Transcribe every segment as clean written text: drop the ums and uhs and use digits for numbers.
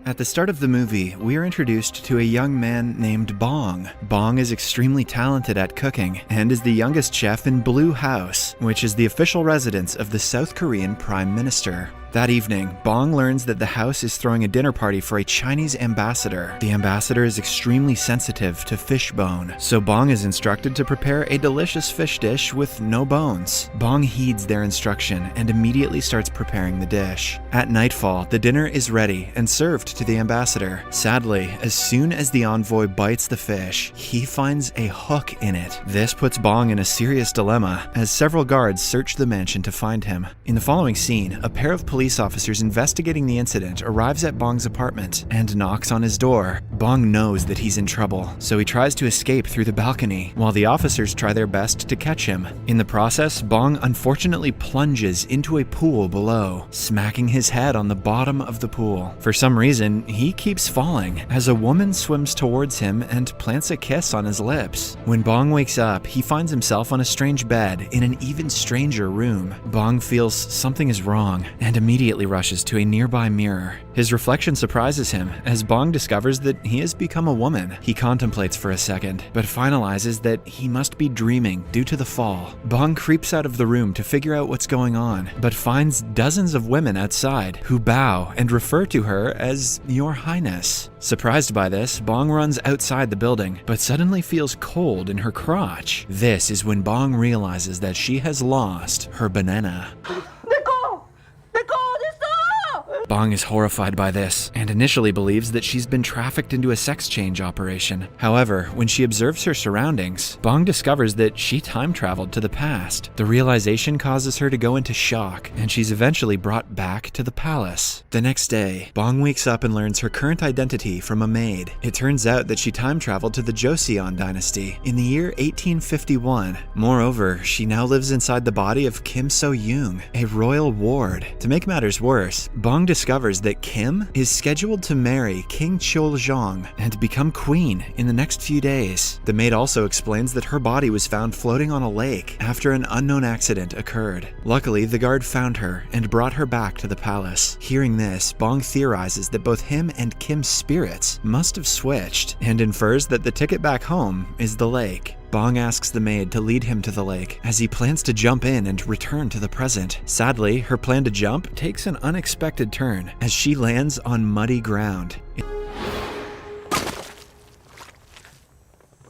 At the start of the movie, we are introduced to a young man named Bong. Bong is extremely talented at cooking and is the youngest chef in Blue House, which is the official residence of the South Korean Prime Minister. That evening, Bong learns that the house is throwing a dinner party for a Chinese ambassador. The ambassador is extremely sensitive to fish bone, so Bong is instructed to prepare a delicious fish dish with no bones. Bong heeds their instruction and immediately starts preparing the dish. At nightfall, the dinner is ready and served to the ambassador. Sadly, as soon as the envoy bites the fish, he finds a hook in it. This puts Bong in a serious dilemma, as several guards search the mansion to find him. In the following scene, a pair of police officers investigating the incident arrives at Bong's apartment and knocks on his door. Bong knows that he's in trouble, so he tries to escape through the balcony, while the officers try their best to catch him. In the process, Bong unfortunately plunges into a pool below, smacking his head on the bottom of the pool. For some reason, he keeps falling, as a woman swims towards him and plants a kiss on his lips. When Bong wakes up, he finds himself on a strange bed in an even stranger room. Bong feels something is wrong, and immediately rushes to a nearby mirror. His reflection surprises him, as Bong discovers that he has become a woman. He contemplates for a second, but finalizes that he must be dreaming due to the fall. Bong creeps out of the room to figure out what's going on, but finds dozens of women outside who bow and refer to her as Your Highness. Surprised by this, Bong runs outside the building, but suddenly feels cold in her crotch. This is when Bong realizes that she has lost her banana. Bong is horrified by this, and initially believes that she's been trafficked into a sex change operation. However, when she observes her surroundings, Bong discovers that she time traveled to the past. The realization causes her to go into shock, and she's eventually brought back to the palace. The next day, Bong wakes up and learns her current identity from a maid. It turns out that she time traveled to the Joseon dynasty in the year 1851. Moreover, she now lives inside the body of Kim So-young, a royal ward. To make matters worse, Bong discovers that Kim is scheduled to marry King Choljong and become queen in the next few days. The maid also explains that her body was found floating on a lake after an unknown accident occurred. Luckily, the guard found her and brought her back to the palace. Hearing this, Bong theorizes that both him and Kim's spirits must have switched, and infers that the ticket back home is the lake. Bong asks the maid to lead him to the lake, as he plans to jump in and return to the present. Sadly, her plan to jump takes an unexpected turn, as she lands on muddy ground.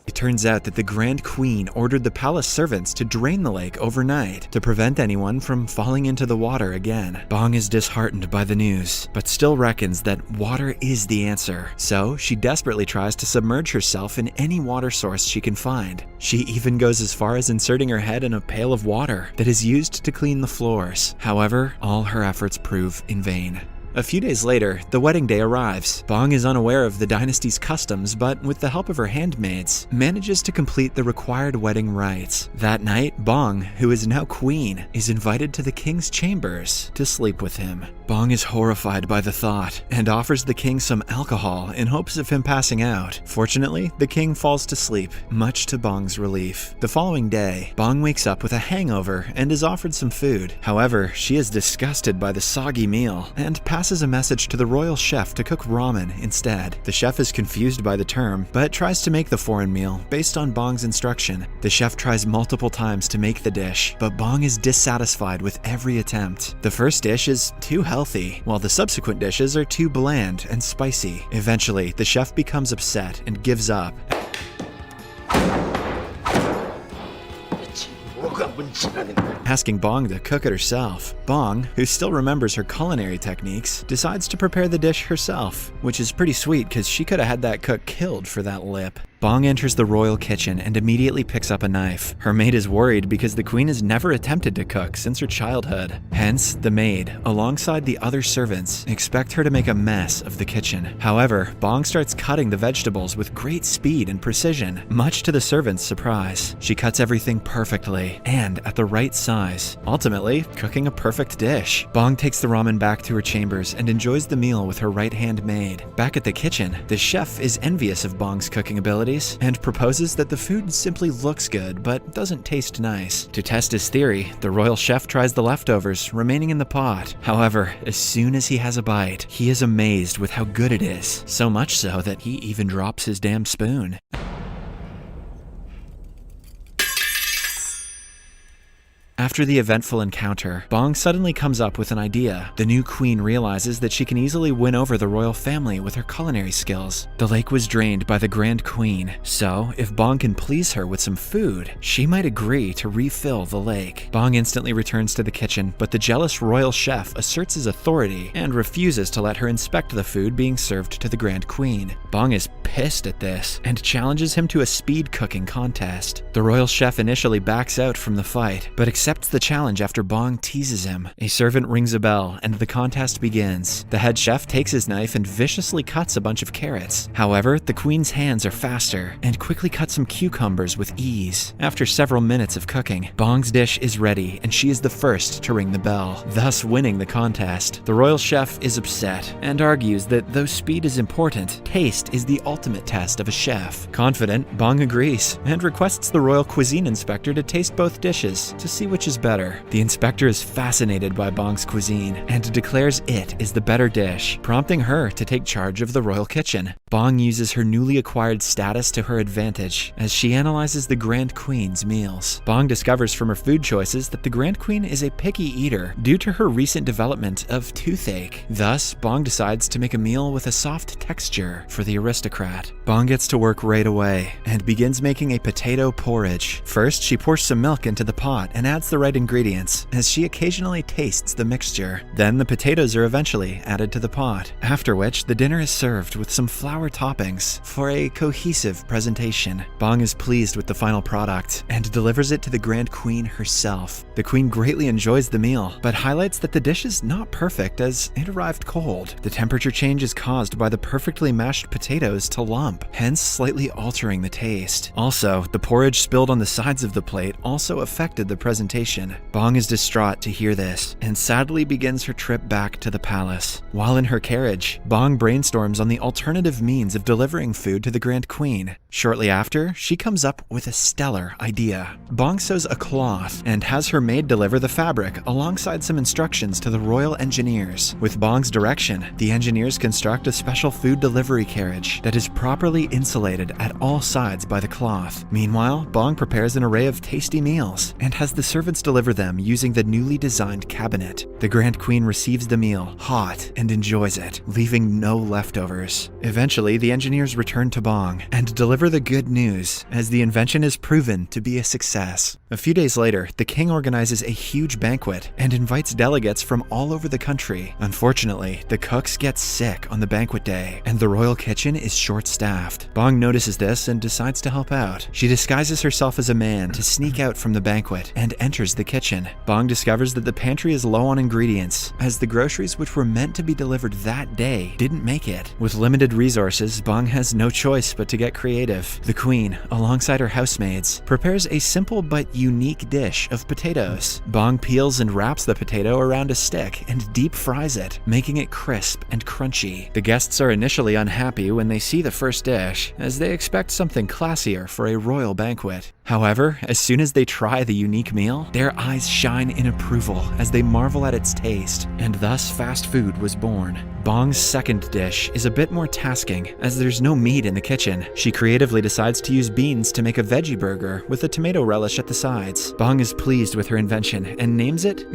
It turns out that the Grand Queen ordered the palace servants to drain the lake overnight to prevent anyone from falling into the water again. Bong is disheartened by the news, but still reckons that water is the answer. So she desperately tries to submerge herself in any water source she can find. She even goes as far as inserting her head in a pail of water that is used to clean the floors. However, all her efforts prove in vain. A few days later, the wedding day arrives. Bong is unaware of the dynasty's customs, but with the help of her handmaids, manages to complete the required wedding rites. That night, Bong, who is now queen, is invited to the king's chambers to sleep with him. Bong is horrified by the thought and offers the king some alcohol in hopes of him passing out. Fortunately, the king falls to sleep, much to Bong's relief. The following day, Bong wakes up with a hangover and is offered some food. However, she is disgusted by the soggy meal and passes a message to the royal chef to cook ramen instead. The chef is confused by the term, but tries to make the foreign meal based on Bong's instruction. The chef tries multiple times to make the dish, but Bong is dissatisfied with every attempt. The first dish is too healthy, while the subsequent dishes are too bland and spicy. Eventually, the chef becomes upset and gives up. Asking Bong to cook it herself. Bong, who still remembers her culinary techniques, decides to prepare the dish herself, which is pretty sweet because she could have had that cook killed for that lip. Bong enters the royal kitchen and immediately picks up a knife. Her maid is worried because the queen has never attempted to cook since her childhood. Hence, the maid, alongside the other servants, expect her to make a mess of the kitchen. However, Bong starts cutting the vegetables with great speed and precision, much to the servants' surprise. She cuts everything perfectly and at the right size, ultimately cooking a perfect dish. Bong takes the ramen back to her chambers and enjoys the meal with her right-hand maid. Back at the kitchen, the chef is envious of Bong's cooking ability qualities and proposes that the food simply looks good but doesn't taste nice. To test his theory, the royal chef tries the leftovers remaining in the pot. However, as soon as he has a bite, he is amazed with how good it is, so much so that he even drops his damn spoon. After the eventful encounter, Bong suddenly comes up with an idea. The new queen realizes that she can easily win over the royal family with her culinary skills. The lake was drained by the Grand Queen, so if Bong can please her with some food, she might agree to refill the lake. Bong instantly returns to the kitchen, but the jealous royal chef asserts his authority and refuses to let her inspect the food being served to the Grand Queen. Bong is pissed at this and challenges him to a speed cooking contest. The royal chef initially backs out from the fight, but accepts the challenge after Bong teases him. A servant rings a bell and the contest begins. The head chef takes his knife and viciously cuts a bunch of carrots. However, the queen's hands are faster and quickly cut some cucumbers with ease. After several minutes of cooking, Bong's dish is ready and she is the first to ring the bell, thus winning the contest. The royal chef is upset and argues that though speed is important, taste is the ultimate test of a chef. Confident, Bong agrees and requests the royal cuisine inspector to taste both dishes to see which is better. The inspector is fascinated by Bong's cuisine and declares it is the better dish, prompting her to take charge of the royal kitchen. Bong uses her newly acquired status to her advantage as she analyzes the Grand Queen's meals. Bong discovers from her food choices that the Grand Queen is a picky eater due to her recent development of toothache. Thus, Bong decides to make a meal with a soft texture for the aristocrat. Bong gets to work right away and begins making a potato porridge. First, she pours some milk into the pot and adds the right ingredients, as she occasionally tastes the mixture. Then the potatoes are eventually added to the pot, after which the dinner is served with some flour toppings for a cohesive presentation. Bong is pleased with the final product and delivers it to the Grand Queen herself. The queen greatly enjoys the meal, but highlights that the dish is not perfect as it arrived cold. The temperature change is caused by the perfectly mashed potatoes to lump, hence slightly altering the taste. Also, the porridge spilled on the sides of the plate also affected the presentation. Bong is distraught to hear this and sadly begins her trip back to the palace. While in her carriage, Bong brainstorms on the alternative means of delivering food to the Grand Queen. Shortly after, she comes up with a stellar idea. Bong sews a cloth and has her maid deliver the fabric alongside some instructions to the royal engineers. With Bong's direction, the engineers construct a special food delivery carriage that is properly insulated at all sides by the cloth. Meanwhile, Bong prepares an array of tasty meals and has the servants deliver them using the newly designed cabinet. The Grand Queen receives the meal hot and enjoys it, leaving no leftovers. Eventually, the engineers return to Bong and deliver the good news, as the invention is proven to be a success. A few days later, the king organizes a huge banquet and invites delegates from all over the country. Unfortunately, the cooks get sick on the banquet day, and the royal kitchen is short-staffed. Bong notices this and decides to help out. She disguises herself as a man to sneak out from the banquet and enters the kitchen. Bong discovers that the pantry is low on ingredients, as the groceries which were meant to be delivered that day didn't make it. With limited resources, Bong has no choice but to get creative. The queen, alongside her housemaids, prepares a simple but unique dish of potatoes. Bong peels and wraps the potato around a stick and deep fries it, making it crisp and crunchy. The guests are initially unhappy when they see the first dish, as they expect something classier for a royal banquet. However, as soon as they try the unique meal, their eyes shine in approval as they marvel at its taste, and thus fast food was born. Bong's second dish is a bit more tasking, as there's no meat in the kitchen. She creatively decides to use beans to make a veggie burger with a tomato relish at the sides. Bong is pleased with her invention and names it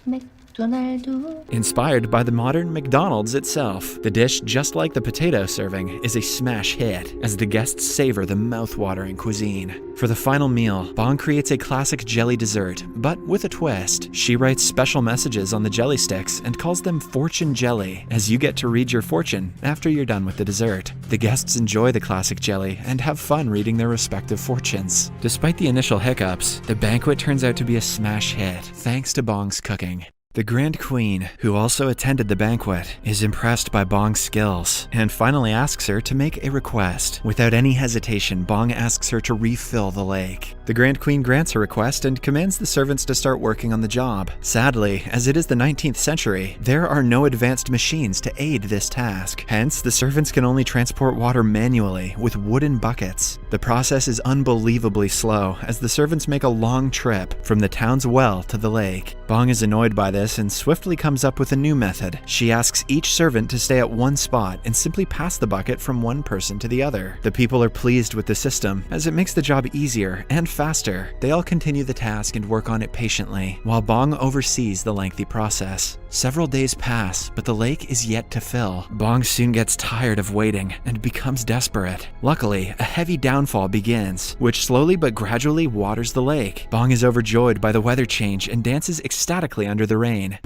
McDonald's. Inspired by the modern McDonald's itself, the dish, just like the potato serving, is a smash hit as the guests savor the mouth-watering cuisine. For the final meal, Bong creates a classic jelly dessert, but with a twist. She writes special messages on the jelly sticks and calls them fortune jelly, as you get to read your fortune after you're done with the dessert. The guests enjoy the classic jelly and have fun reading their respective fortunes. Despite the initial hiccups, the banquet turns out to be a smash hit, thanks to Bong's cooking. The Grand Queen, who also attended the banquet, is impressed by Bong's skills and finally asks her to make a request. Without any hesitation, Bong asks her to refill the lake. The Grand Queen grants her request and commands the servants to start working on the job. Sadly, as it is the 19th century, there are no advanced machines to aid this task. Hence, the servants can only transport water manually with wooden buckets. The process is unbelievably slow, as the servants make a long trip from the town's well to the lake. Bong is annoyed by this and swiftly comes up with a new method. She asks each servant to stay at one spot and simply pass the bucket from one person to the other. The people are pleased with the system, as it makes the job easier and faster. They all continue the task and work on it patiently, while Bong oversees the lengthy process. Several days pass, but the lake is yet to fill. Bong soon gets tired of waiting and becomes desperate. Luckily, a heavy downfall begins, which slowly but gradually waters the lake. Bong is overjoyed by the weather change and dances ecstatically under the rain.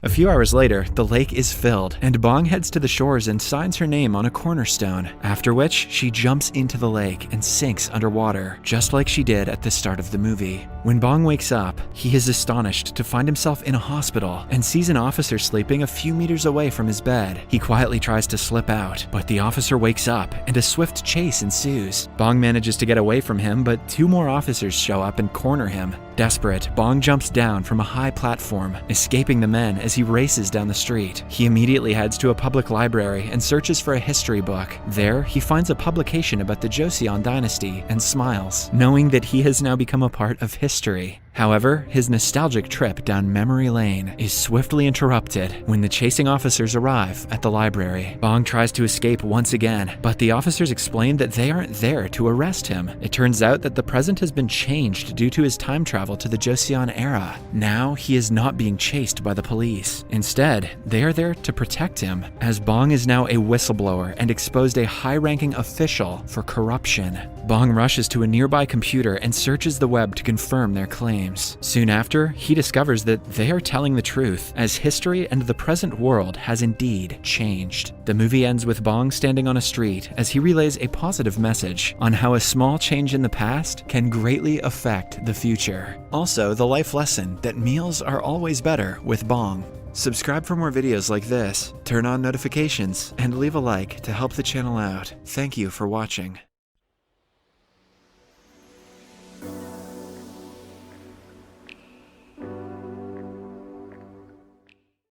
A few hours later, the lake is filled, and Bong heads to the shores and signs her name on a cornerstone, after which she jumps into the lake and sinks underwater, just like she did at the start of the movie. When Bong wakes up, he is astonished to find himself in a hospital and sees an officer sleeping a few meters away from his bed. He quietly tries to slip out, but the officer wakes up and a swift chase ensues. Bong manages to get away from him, but two more officers show up and corner him. Desperate, Bong jumps down from a high platform, escaping the men as he races down the street. He immediately heads to a public library and searches for a history book. There, he finds a publication about the Joseon dynasty and smiles, knowing that he has now become a part of history. However, his nostalgic trip down memory lane is swiftly interrupted when the chasing officers arrive at the library. Bong tries to escape once again, but the officers explain that they aren't there to arrest him. It turns out that the present has been changed due to his time travel to the Joseon era. Now, he is not being chased by the police. Instead, they are there to protect him, as Bong is now a whistleblower and exposed a high-ranking official for corruption. Bong rushes to a nearby computer and searches the web to confirm their claims. Soon after, he discovers that they are telling the truth, as history and the present world has indeed changed. The movie ends with Bong standing on a street as he relays a positive message on how a small change in the past can greatly affect the future. Also, the life lesson that meals are always better with Bong. Subscribe for more videos like this, turn on notifications, and leave a like to help the channel out. Thank you for watching.